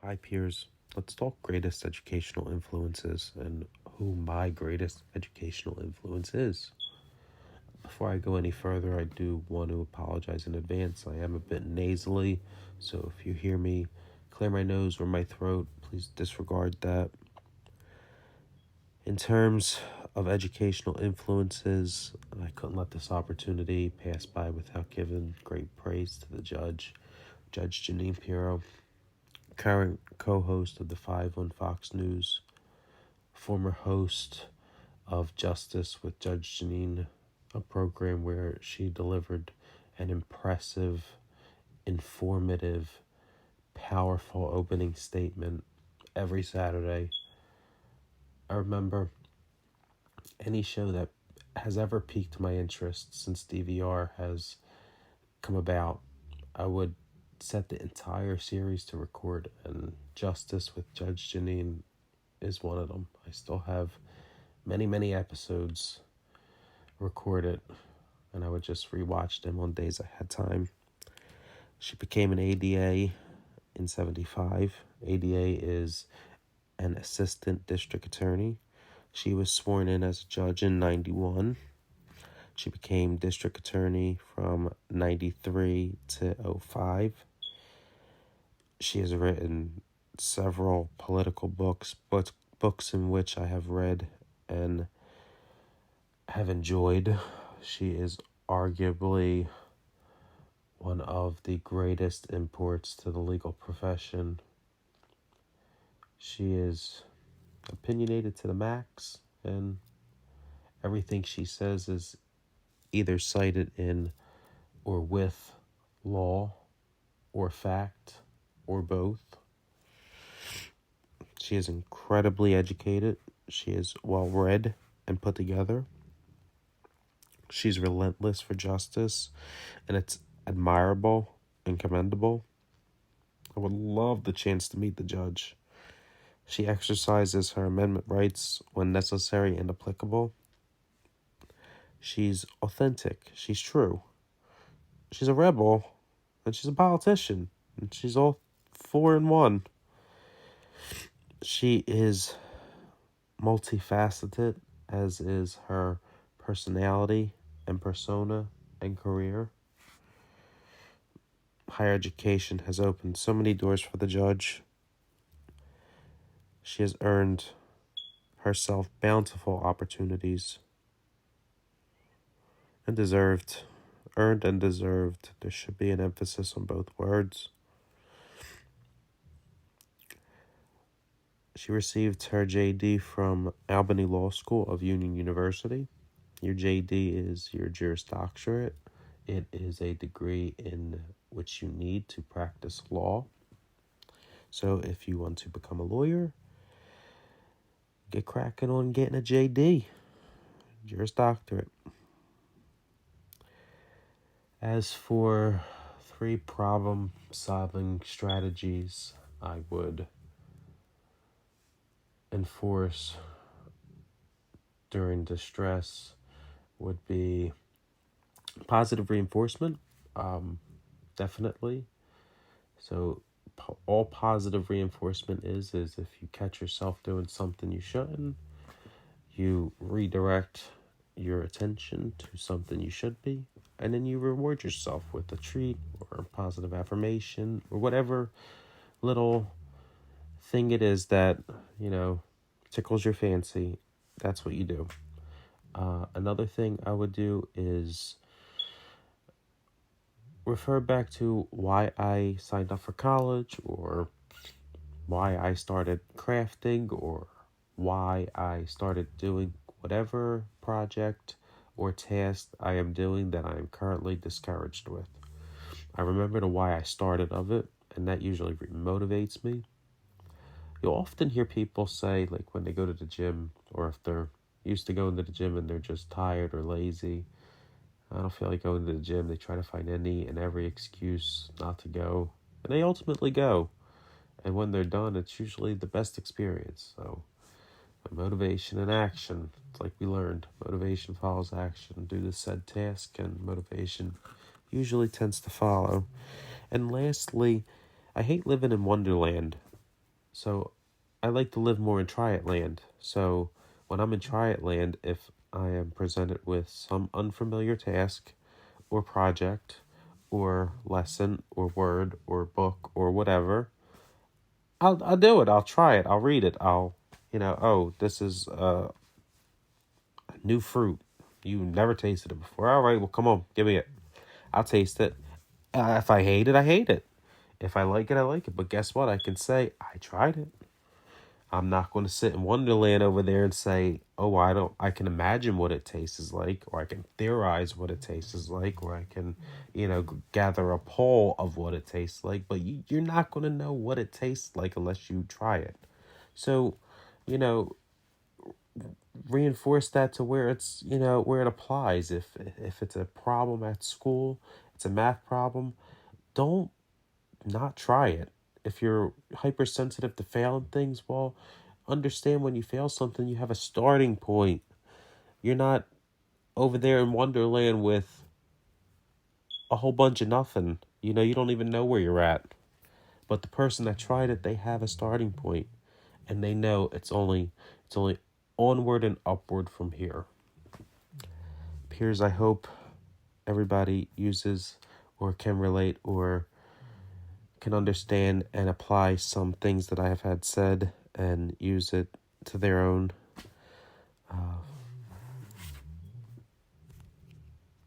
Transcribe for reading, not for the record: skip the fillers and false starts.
Hi, peers. Let's talk greatest educational influences and who my greatest educational influence is. Before I go any further, I do want to apologize in advance. I am a bit nasally, so if you hear me clear my nose or my throat, please disregard that. In terms of educational influences, I couldn't let this opportunity pass by without giving great praise to the judge, Judge Janine Pirro, current co-host of The Five on Fox News, former host of Justice with Judge Janine, a program where she delivered an impressive, informative, powerful opening statement every Saturday. I remember any show that has ever piqued my interest since DVR has come about, I would set the entire series to record, and Justice with Judge Janine is one of them. I still have many episodes recorded, and I would just rewatch them on days I had time. She became an ADA in 1975. ADA is an assistant district attorney. She was sworn in as a judge in 1991. She became district attorney from 1993 to 2005. She has written several political books in which I have read and have enjoyed. She is arguably one of the greatest imports to the legal profession. She is opinionated to the max, and everything she says is either cited in or with law or fact or both. She is incredibly educated. She is well-read and put together. She's relentless for justice, and it's admirable and commendable. I would love the chance to meet the judge. She exercises her amendment rights when necessary and applicable. She's authentic. She's true. She's a rebel, and she's a politician, and she's all 4 in 1. She is multifaceted, as is her personality and persona and career. Higher education has opened so many doors for the judge. She has earned herself bountiful opportunities and earned and deserved. There should be an emphasis on both words. She received her JD from Albany Law School of Union University. Your JD is your Juris Doctorate. It is a degree in which you need to practice law. So if you want to become a lawyer, get cracking on getting a JD, Juris Doctorate. As for 3 problem-solving strategies I would enforce during distress would be positive reinforcement, definitely. So all positive reinforcement is if you catch yourself doing something you shouldn't, you redirect your attention to something you should be, and then you reward yourself with a treat or a positive affirmation or whatever little thing it is that, tickles your fancy. That's what you do. Another thing I would do is refer back to why I signed up for college, or why I started crafting, or why I started doing whatever project or task I am doing that I am currently discouraged with. I remember the why I started of it, and that usually motivates me. You'll often hear people say, like when they go to the gym, or if they're used to going to the gym and they're just tired or lazy, I don't feel like going to the gym. They try to find any and every excuse not to go, and they ultimately go. And when they're done, it's usually the best experience. So motivation and action, it's like we learned, motivation follows action. Do the said task and motivation usually tends to follow. And lastly, I hate living in Wonderland. So I like to live more in Triad land. So when I'm in Triad land, if I am presented with some unfamiliar task or project or lesson or word or book or whatever, I'll do it. I'll try it. I'll read it. Oh, this is new fruit. You never tasted it before. All right, well, come on, give me it. I'll taste it. If I hate it, I hate it. If I like it, I like it. But guess what? I can say I tried it. I'm not going to sit in Wonderland over there and say, oh, I can imagine what it tastes like, or I can theorize what it tastes like, or I can, gather a poll of what it tastes like. But you're not going to know what it tastes like unless you try it. So, you know, reinforce that to where it's, where it applies. If it's a problem at school, it's a math problem, don't not try it. If you're hypersensitive to failing things, well, understand when you fail something, you have a starting point. You're not over there in Wonderland with a whole bunch of nothing. You don't even know where you're at. But the person that tried it, they have a starting point, and they know it's only onward and upward from here. Peers, I hope everybody uses or can relate or can understand and apply some things that I have had said and use it to their own